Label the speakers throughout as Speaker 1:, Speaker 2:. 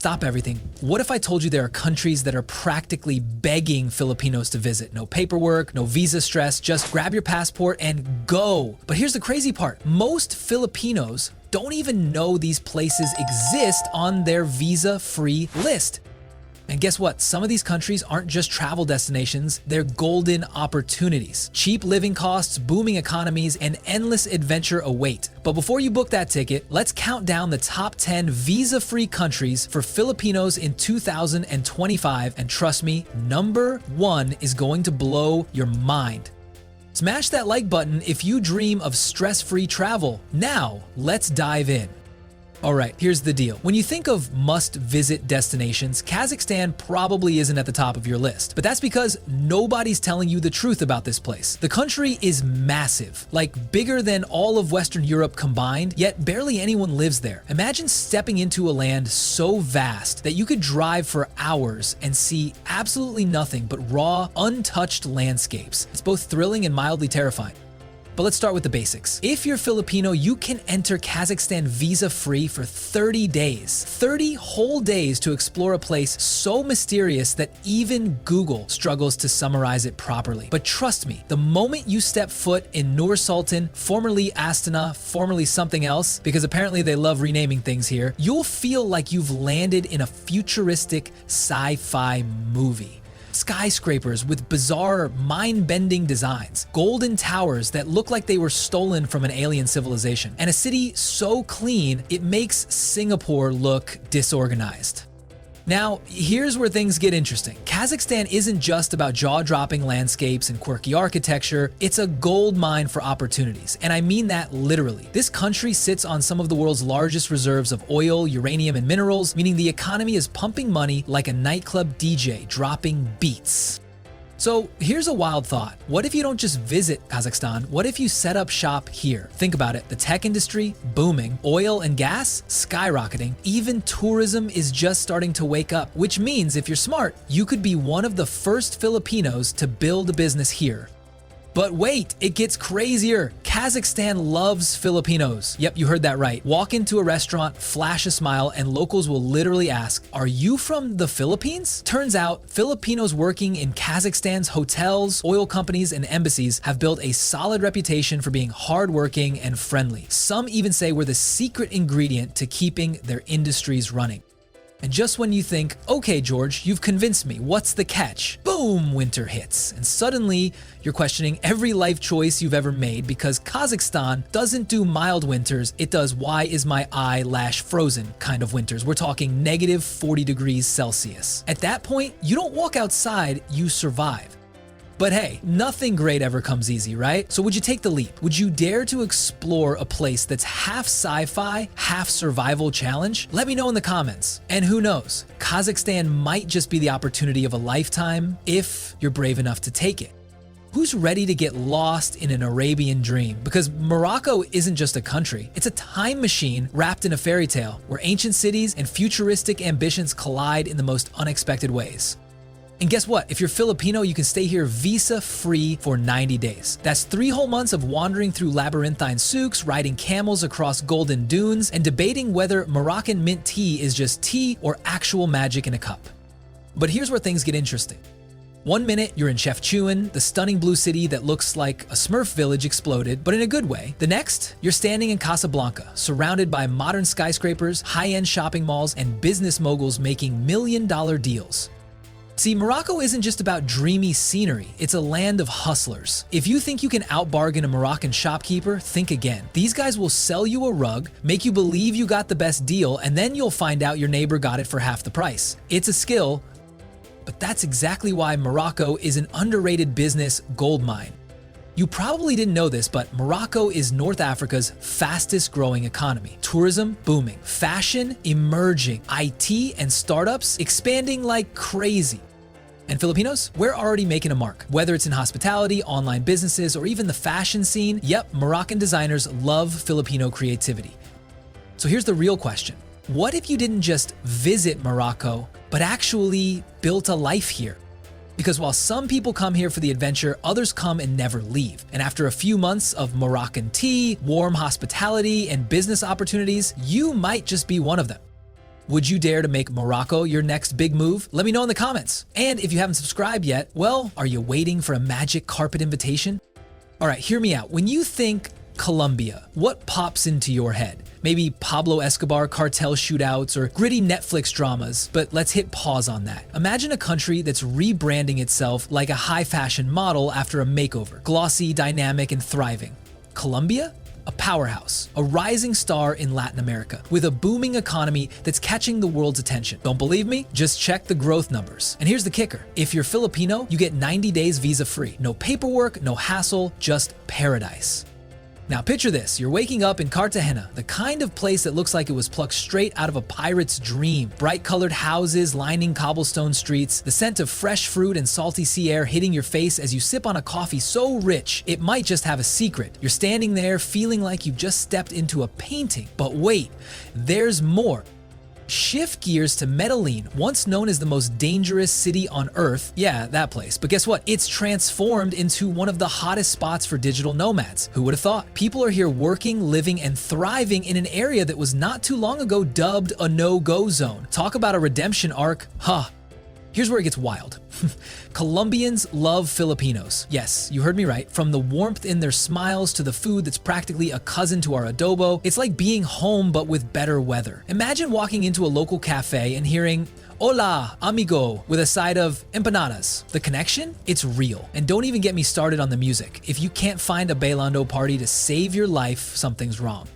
Speaker 1: Stop everything. What if I told you there are countries that are practically begging Filipinos to visit? No paperwork, no visa stress, just grab your passport and go. But here's the crazy part. Most Filipinos don't even know these places exist on their visa-free list. And guess what? Some of these countries aren't just travel destinations, they're golden opportunities. Cheap living costs, booming economies, and endless adventure await. But before you book that ticket, let's count down the top 10 visa-free countries for Filipinos in 2025. And trust me, number 1 is going to blow your mind. Smash that like button if you dream of stress-free travel. Now, let's dive in. Alright, here's the deal. When you think of must-visit destinations, Kazakhstan probably isn't at the top of your list. But that's because nobody's telling you the truth about this place. The country is massive, like bigger than all of Western Europe combined, yet barely anyone lives there. Imagine stepping into a land so vast that you could drive for hours and see absolutely nothing but raw, untouched landscapes. It's both thrilling and mildly terrifying. But let's start with the basics. If you're Filipino, you can enter Kazakhstan visa-free for 30 days. 30 whole days to explore a place so mysterious that even Google struggles to summarize it properly. But trust me, the moment you step foot in Nur Sultan, formerly Astana, formerly something else, because apparently they love renaming things here, you'll feel like you've landed in a futuristic sci-fi movie. Skyscrapers with bizarre, mind-bending designs, golden towers that look like they were stolen from an alien civilization, and a city so clean it makes Singapore look disorganized. Now, here's where things get interesting. Kazakhstan isn't just about jaw-dropping landscapes and quirky architecture, it's a gold mine for opportunities, and I mean that literally. This country sits on some of the world's largest reserves of oil, uranium, and minerals, meaning the economy is pumping money like a nightclub DJ dropping beats. So here's a wild thought. What if you don't just visit Kazakhstan? What if you set up shop here? Think about it. The tech industry, booming. Oil and gas, skyrocketing. Even tourism is just starting to wake up, which means if you're smart, you could be one of the first Filipinos to build a business here. But wait, it gets crazier. Kazakhstan loves Filipinos. Yep, you heard that right. Walk into a restaurant, flash a smile, and locals will literally ask, "Are you from the Philippines?" Turns out, Filipinos working in Kazakhstan's hotels, oil companies, and embassies have built a solid reputation for being hardworking and friendly. Some even say we're the secret ingredient to keeping their industries running. And just when you think, okay, George, you've convinced me, what's the catch? Boom, winter hits. And suddenly, you're questioning every life choice you've ever made because Kazakhstan doesn't do mild winters, it does why is my eyelash frozen kind of winters. We're talking negative 40 degrees Celsius. At that point, you don't walk outside, you survive. But hey, nothing great ever comes easy, right? So would you take the leap? Would you dare to explore a place that's half sci-fi, half survival challenge? Let me know in the comments. And who knows, Kazakhstan might just be the opportunity of a lifetime if you're brave enough to take it. Who's ready to get lost in an Arabian dream? Because Morocco isn't just a country, it's a time machine wrapped in a fairy tale where ancient cities and futuristic ambitions collide in the most unexpected ways. And guess what? If you're Filipino, you can stay here visa-free for 90 days. That's 3 whole months of wandering through labyrinthine souks, riding camels across golden dunes, and debating whether Moroccan mint tea is just tea or actual magic in a cup. But here's where things get interesting. One minute, you're in Chefchaouen, the stunning blue city that looks like a Smurf village exploded, but in a good way. The next, you're standing in Casablanca, surrounded by modern skyscrapers, high-end shopping malls, and business moguls making million-dollar deals. See, Morocco isn't just about dreamy scenery, it's a land of hustlers. If you think you can outbargain a Moroccan shopkeeper, think again. These guys will sell you a rug, make you believe you got the best deal, and then you'll find out your neighbor got it for half the price. It's a skill, but that's exactly why Morocco is an underrated business goldmine. You probably didn't know this, but Morocco is North Africa's fastest growing economy. Tourism booming, fashion emerging, IT and startups expanding like crazy. And Filipinos, we're already making a mark. Whether it's in hospitality, online businesses, or even the fashion scene, yep, Moroccan designers love Filipino creativity. So here's the real question. What if you didn't just visit Morocco, but actually built a life here? Because while some people come here for the adventure, others come and never leave. And after a few months of Moroccan tea, warm hospitality, and business opportunities, you might just be one of them. Would you dare to make Morocco your next big move? Let me know in the comments. And if you haven't subscribed yet, well, are you waiting for a magic carpet invitation? All right, hear me out. When you think Colombia, what pops into your head? Maybe Pablo Escobar cartel shootouts or gritty Netflix dramas, but let's hit pause on that. Imagine a country that's rebranding itself like a high fashion model after a makeover, glossy, dynamic, and thriving. Colombia? A powerhouse, a rising star in Latin America, with a booming economy that's catching the world's attention. Don't believe me? Just check the growth numbers. And here's the kicker. If you're Filipino, you get 90 days visa-free. No paperwork, no hassle, just paradise. Now picture this, you're waking up in Cartagena, the kind of place that looks like it was plucked straight out of a pirate's dream. Bright colored houses lining cobblestone streets, the scent of fresh fruit and salty sea air hitting your face as you sip on a coffee so rich, it might just have a secret. You're standing there feeling like you've just stepped into a painting. But wait, there's more. Shift gears to Medellin, once known as the most dangerous city on earth. Yeah, that place. But guess what? It's transformed into one of the hottest spots for digital nomads. Who would have thought? People are here working, living, and thriving in an area that was not too long ago dubbed a no-go zone. Talk about a redemption arc. Huh. Here's where it gets wild. Colombians love Filipinos. Yes, you heard me right. From the warmth in their smiles to the food that's practically a cousin to our adobo, it's like being home but with better weather. Imagine walking into a local cafe and hearing, "Hola, amigo," with a side of empanadas. The connection? It's real. And don't even get me started on the music. If you can't find a bailando party to save your life, something's wrong.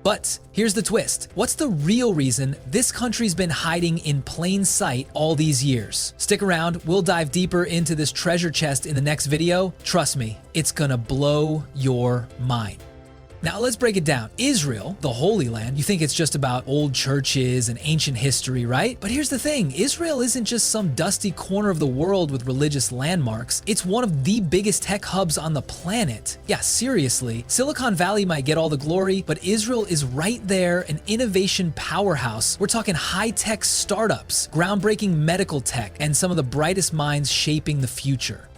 Speaker 1: But here's the twist. What's the real reason this country's been hiding in plain sight all these years? Stick around, we'll dive deeper into this treasure chest in the next video. Trust me, it's gonna blow your mind. Now let's break it down. Israel, the Holy Land, you think it's just about old churches and ancient history, right? But here's the thing, Israel isn't just some dusty corner of the world with religious landmarks. It's one of the biggest tech hubs on the planet. Yeah, seriously. Silicon Valley might get all the glory, but Israel is right there, an innovation powerhouse. We're talking high-tech startups, groundbreaking medical tech, and some of the brightest minds shaping the future.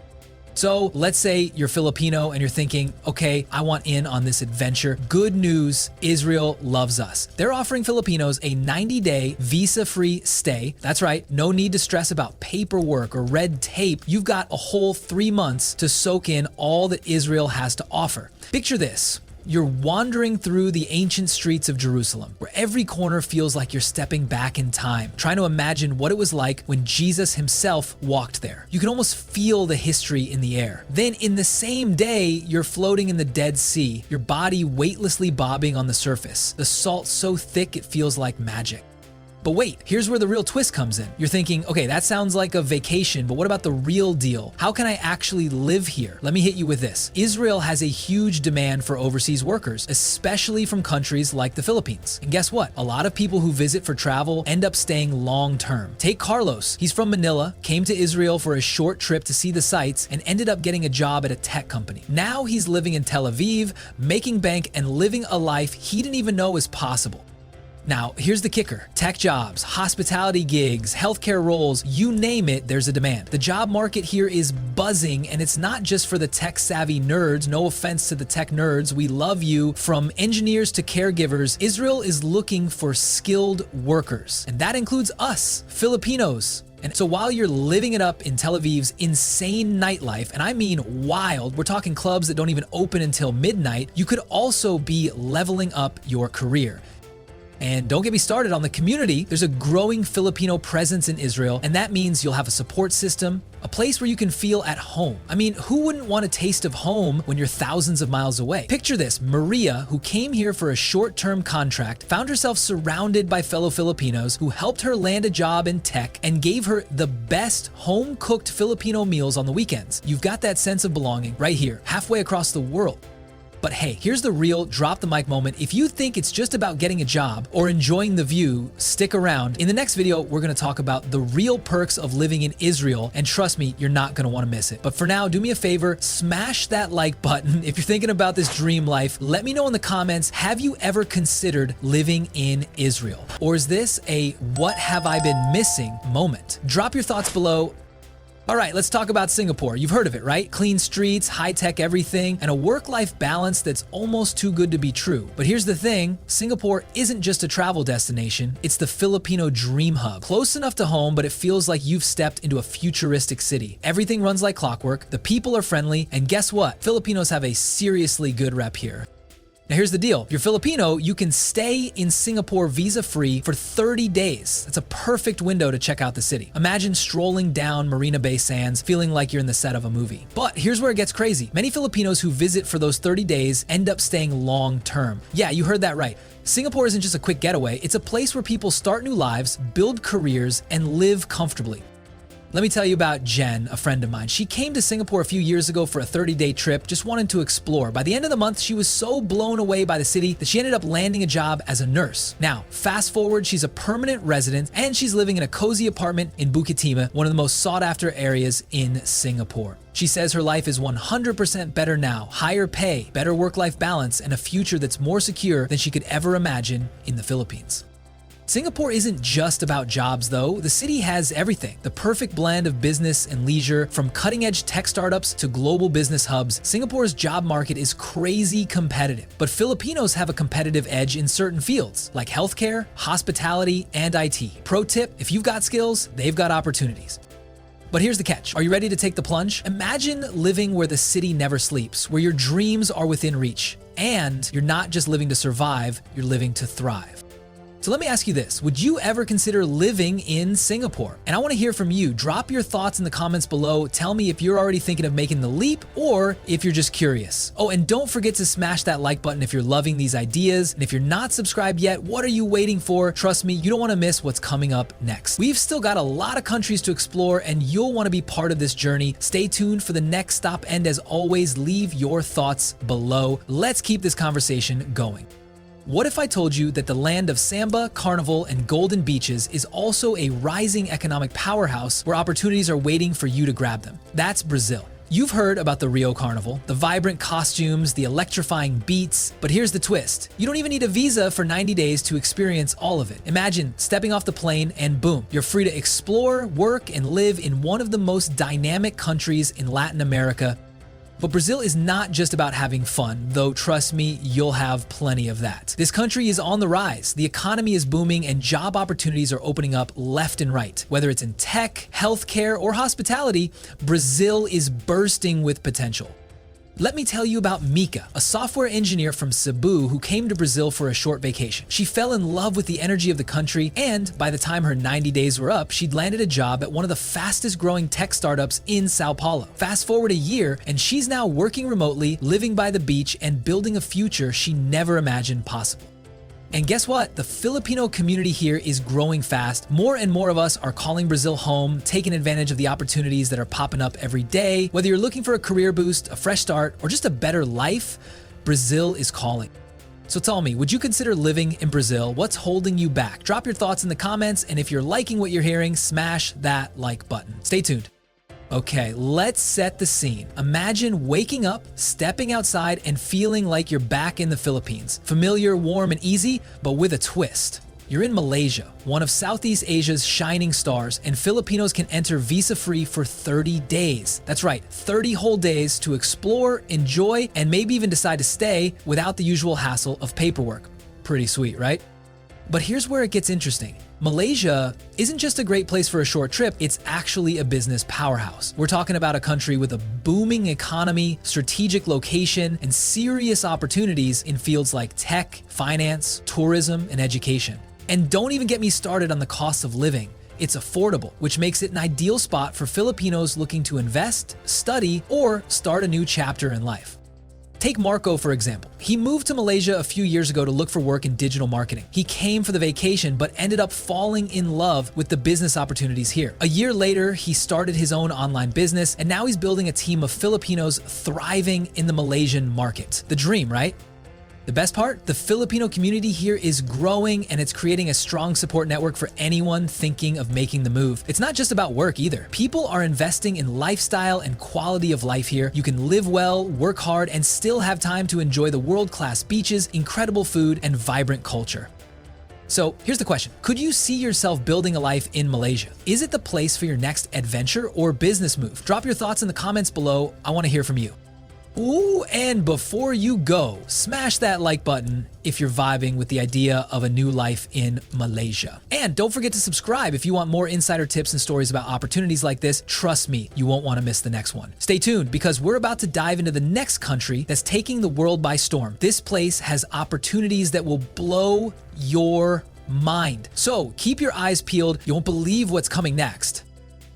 Speaker 1: So let's say you're Filipino and you're thinking, okay, I want in on this adventure. Good news, Israel loves us. They're offering Filipinos a 90-day visa-free stay. That's right, no need to stress about paperwork or red tape. You've got a whole 3 months to soak in all that Israel has to offer. Picture this. You're wandering through the ancient streets of Jerusalem, where every corner feels like you're stepping back in time, trying to imagine what it was like when Jesus himself walked there. You can almost feel the history in the air. Then in the same day, you're floating in the Dead Sea, your body weightlessly bobbing on the surface, the salt so thick it feels like magic. But wait, here's where the real twist comes in. You're thinking, okay, that sounds like a vacation, but what about the real deal? How can I actually live here? Let me hit you with this. Israel has a huge demand for overseas workers, especially from countries like the Philippines. And guess what? A lot of people who visit for travel end up staying long term. Take Carlos. He's from Manila, came to Israel for a short trip to see the sights, and ended up getting a job at a tech company. Now he's living in Tel Aviv, making bank and living a life he didn't even know was possible. Now, here's the kicker. Tech jobs, hospitality gigs, healthcare roles, you name it, there's a demand. The job market here is buzzing, and it's not just for the tech-savvy nerds. No offense to the tech nerds, we love you. From engineers to caregivers, Israel is looking for skilled workers. And that includes us, Filipinos. And so while you're living it up in Tel Aviv's insane nightlife, and I mean wild, we're talking clubs that don't even open until midnight, you could also be leveling up your career. And don't get me started on the community. There's a growing Filipino presence in Israel, and that means you'll have a support system, a place where you can feel at home. I mean, who wouldn't want a taste of home when you're thousands of miles away? Picture this, Maria, who came here for a short-term contract, found herself surrounded by fellow Filipinos who helped her land a job in tech and gave her the best home-cooked Filipino meals on the weekends. You've got that sense of belonging right here, halfway across the world. But hey, here's the real drop the mic moment. If you think it's just about getting a job or enjoying the view, stick around. In the next video, we're gonna talk about the real perks of living in Israel, and trust me, you're not gonna wanna miss it. But for now, do me a favor, smash that like button. If you're thinking about this dream life, let me know in the comments, have you ever considered living in Israel? Or is this a what have I been missing moment? Drop your thoughts below. All right, let's talk about Singapore. You've heard of it, right? Clean streets, high-tech everything, and a work-life balance that's almost too good to be true. But here's the thing, Singapore isn't just a travel destination, it's the Filipino dream hub. Close enough to home, but it feels like you've stepped into a futuristic city. Everything runs like clockwork, the people are friendly, and guess what? Filipinos have a seriously good rep here. Now here's the deal. If you're Filipino, you can stay in Singapore visa-free for 30 days. That's a perfect window to check out the city. Imagine strolling down Marina Bay Sands, feeling like you're in the set of a movie. But here's where it gets crazy. Many Filipinos who visit for those 30 days end up staying long-term. Yeah, you heard that right. Singapore isn't just a quick getaway. It's a place where people start new lives, build careers, and live comfortably. Let me tell you about Jen, a friend of mine. She came to Singapore a few years ago for a 30-day trip, just wanted to explore. By the end of the month, she was so blown away by the city that she ended up landing a job as a nurse. Now, fast forward, she's a permanent resident and she's living in a cozy apartment in Bukit Timah, one of the most sought-after areas in Singapore. She says her life is 100% better now, higher pay, better work-life balance, and a future that's more secure than she could ever imagine in the Philippines. Singapore isn't just about jobs though. The city has everything. The perfect blend of business and leisure, from cutting-edge tech startups to global business hubs. Singapore's job market is crazy competitive, but Filipinos have a competitive edge in certain fields like healthcare, hospitality, and IT. Pro tip, if you've got skills, they've got opportunities. But here's the catch. Are you ready to take the plunge? Imagine living where the city never sleeps, where your dreams are within reach, and you're not just living to survive, you're living to thrive. So let me ask you this, would you ever consider living in Singapore? And I want to hear from you. Drop your thoughts in the comments below. Tell me if you're already thinking of making the leap or if you're just curious. Oh, and don't forget to smash that like button if you're loving these ideas. And if you're not subscribed yet, what are you waiting for? Trust me, you don't want to miss what's coming up next. We've still got a lot of countries to explore and you'll want to be part of this journey. Stay tuned for the next stop, and as always, leave your thoughts below. Let's keep this conversation going. What if I told you that the land of samba, carnival, and golden beaches is also a rising economic powerhouse where opportunities are waiting for you to grab them? That's Brazil. You've heard about the Rio Carnival, the vibrant costumes, the electrifying beats, but here's the twist. You don't even need a visa for 90 days to experience all of it. Imagine stepping off the plane and boom, you're free to explore, work, and live in one of the most dynamic countries in Latin America. But Brazil is not just about having fun, though trust me, you'll have plenty of that. This country is on the rise. The economy is booming and job opportunities are opening up left and right. Whether it's in tech, healthcare, or hospitality, Brazil is bursting with potential. Let me tell you about Mika, a software engineer from Cebu who came to Brazil for a short vacation. She fell in love with the energy of the country, and by the time her 90 days were up, she'd landed a job at one of the fastest growing tech startups in Sao Paulo. Fast forward a year, and she's now working remotely, living by the beach, and building a future she never imagined possible. And guess what? The Filipino community here is growing fast. More and more of us are calling Brazil home, taking advantage of the opportunities that are popping up every day. Whether you're looking for a career boost, a fresh start, or just a better life, Brazil is calling. So tell me, would you consider living in Brazil? What's holding you back? Drop your thoughts in the comments, and if you're liking what you're hearing, smash that like button. Stay tuned. Okay, let's set the scene. Imagine waking up, stepping outside, and feeling like you're back in the Philippines. Familiar, warm, and easy, but with a twist. You're in Malaysia, one of Southeast Asia's shining stars, and Filipinos can enter visa-free for 30 days. That's right, 30 whole days to explore, enjoy, and maybe even decide to stay without the usual hassle of paperwork. Pretty sweet, right? But here's where it gets interesting. Malaysia isn't just a great place for a short trip, it's actually a business powerhouse. We're talking about a country with a booming economy, strategic location, and serious opportunities in fields like tech, finance, tourism, and education. And don't even get me started on the cost of living. It's affordable, which makes it an ideal spot for Filipinos looking to invest, study, or start a new chapter in life. Take Marco, for example. He moved to Malaysia a few years ago to look for work in digital marketing. He came for the vacation, but ended up falling in love with the business opportunities here. A year later, he started his own online business, and now he's building a team of Filipinos thriving in the Malaysian market. The dream, right? The best part? The Filipino community here is growing, and it's creating a strong support network for anyone thinking of making the move. It's not just about work either. People are investing in lifestyle and quality of life here. You can live well, work hard, and still have time to enjoy the world-class beaches, incredible food, and vibrant culture. So here's the question. Could you see yourself building a life in Malaysia? Is it the place for your next adventure or business move? Drop your thoughts in the comments below. I want to hear from you. Ooh, and before you go, smash that like button if you're vibing with the idea of a new life in Malaysia. And don't forget to subscribe if you want more insider tips and stories about opportunities like this. Trust me, you won't want to miss the next one. Stay tuned because we're about to dive into the next country that's taking the world by storm. This place has opportunities that will blow your mind. So keep your eyes peeled. You won't believe what's coming next.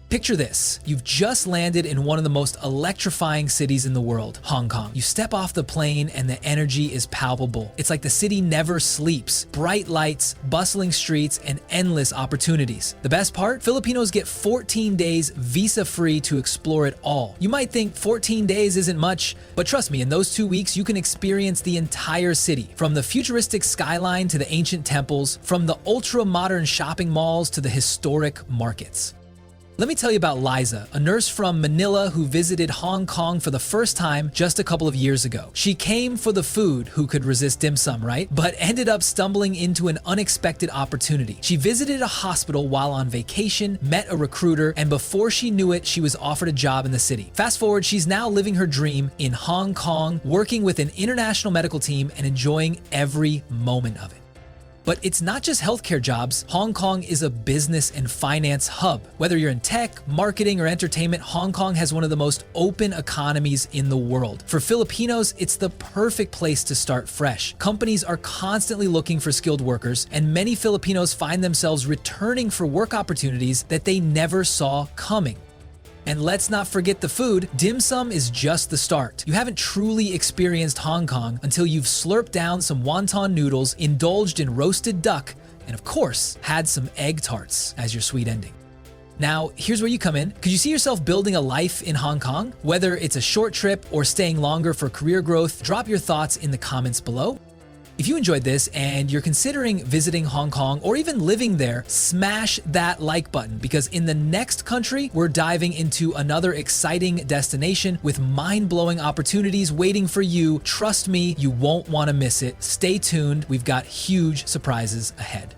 Speaker 1: Picture this. You've just landed in one of the most electrifying cities in the world, Hong Kong. You step off the plane and the energy is palpable. It's like the city never sleeps. Bright lights, bustling streets, and endless opportunities. The best part? Filipinos get 14 days visa-free to explore it all. You might think 14 days isn't much, but trust me, in those 2 weeks, you can experience the entire city. From the futuristic skyline to the ancient temples, from the ultra-modern shopping malls to the historic markets. Let me tell you about Liza, a nurse from Manila who visited Hong Kong for the first time just a couple of years ago. She came for the food, who could resist dim sum, right? But ended up stumbling into an unexpected opportunity. She visited a hospital while on vacation, met a recruiter, and before she knew it, she was offered a job in the city. Fast forward, she's now living her dream in Hong Kong, working with an international medical team and enjoying every moment of it. But it's not just healthcare jobs. Hong Kong is a business and finance hub. Whether you're in tech, marketing, or entertainment, Hong Kong has one of the most open economies in the world. For Filipinos, it's the perfect place to start fresh. Companies are constantly looking for skilled workers, and many Filipinos find themselves returning for work opportunities that they never saw coming. And let's not forget the food. Dim sum is just the start. You haven't truly experienced Hong Kong until you've slurped down some wonton noodles, indulged in roasted duck, and of course, had some egg tarts as your sweet ending. Now, here's where you come in. Could you see yourself building a life in Hong Kong? Whether it's a short trip or staying longer for career growth, drop your thoughts in the comments below. If you enjoyed this and you're considering visiting Hong Kong or even living there, smash that like button because in the next country, we're diving into another exciting destination with mind-blowing opportunities waiting for you. Trust me, you won't want to miss it. Stay tuned. We've got huge surprises ahead.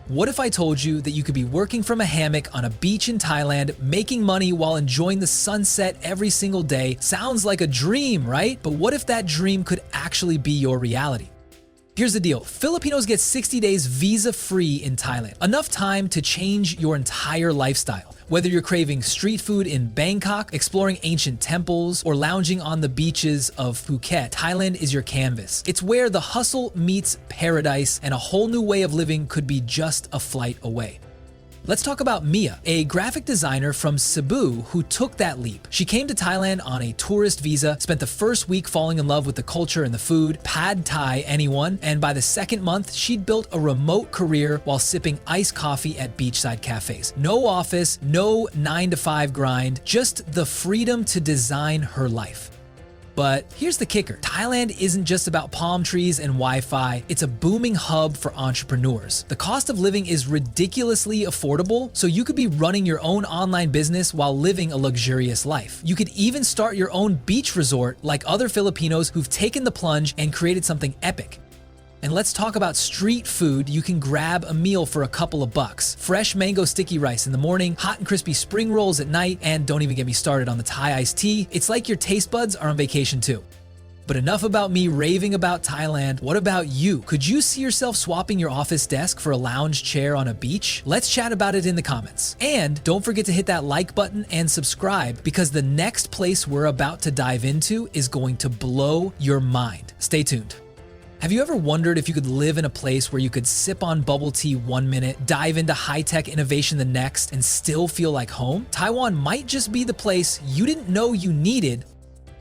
Speaker 1: What if I told you that you could be working from a hammock on a beach in Thailand, making money while enjoying the sunset every single day? Sounds like a dream, right? But what if that dream could actually be your reality? Here's the deal. Filipinos get 60 days visa-free in Thailand. Enough time to change your entire lifestyle. Whether you're craving street food in Bangkok, exploring ancient temples, or lounging on the beaches of Phuket, Thailand is your canvas. It's where the hustle meets paradise, and a whole new way of living could be just a flight away. Let's talk about Mia, a graphic designer from Cebu who took that leap. She came to Thailand on a tourist visa, spent the first week falling in love with the culture and the food, pad thai anyone, and by the second month, she'd built a remote career while sipping iced coffee at beachside cafes. No office, no 9-to-5 grind, just the freedom to design her life. But here's the kicker. Thailand isn't just about palm trees and Wi-Fi. It's a booming hub for entrepreneurs. The cost of living is ridiculously affordable, so you could be running your own online business while living a luxurious life. You could even start your own beach resort like other Filipinos who've taken the plunge and created something epic. And let's talk about street food. You can grab a meal for a couple of bucks. Fresh mango sticky rice in the morning, hot and crispy spring rolls at night, and don't even get me started on the Thai iced tea. It's like your taste buds are on vacation too. But enough about me raving about Thailand. What about you? Could you see yourself swapping your office desk for a lounge chair on a beach? Let's chat about it in the comments. And don't forget to hit that like button and subscribe because the next place we're about to dive into is going to blow your mind. Stay tuned. Have you ever wondered if you could live in a place where you could sip on bubble tea 1 minute, dive into high-tech innovation the next, and still feel like home? Taiwan might just be the place you didn't know you needed.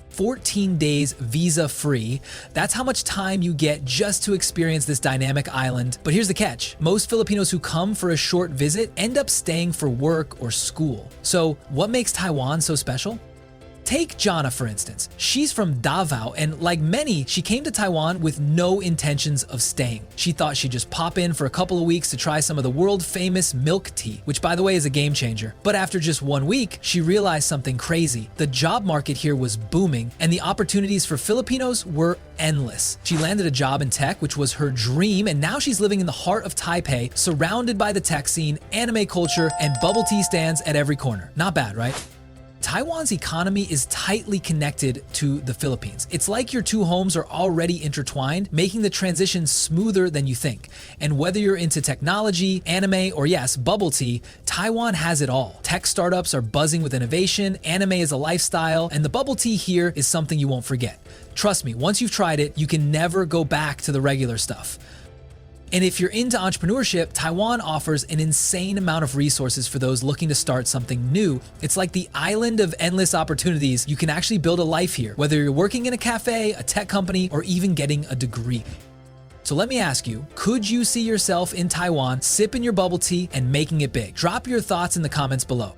Speaker 1: 14 days visa-free. That's how much time you get just to experience this dynamic island. But here's the catch. Most Filipinos who come for a short visit end up staying for work or school. So what makes Taiwan so special? Take Jana, for instance. She's from Davao, and like many, she came to Taiwan with no intentions of staying. She thought she'd just pop in for a couple of weeks to try some of the world-famous milk tea, which by the way is a game changer. But after just 1 week, she realized something crazy. The job market here was booming, and the opportunities for Filipinos were endless. She landed a job in tech, which was her dream, and now she's living in the heart of Taipei, surrounded by the tech scene, anime culture, and bubble tea stands at every corner. Not bad, right? Taiwan's economy is tightly connected to the Philippines. It's like your two homes are already intertwined, making the transition smoother than you think. And whether you're into technology, anime, or yes, bubble tea, Taiwan has it all. Tech startups are buzzing with innovation, anime is a lifestyle, and the bubble tea here is something you won't forget. Trust me, once you've tried it, you can never go back to the regular stuff. And if you're into entrepreneurship, Taiwan offers an insane amount of resources for those looking to start something new. It's like the island of endless opportunities. You can actually build a life here, whether you're working in a cafe, a tech company, or even getting a degree. So let me ask you, could you see yourself in Taiwan, sipping your bubble tea and making it big? Drop your thoughts in the comments below.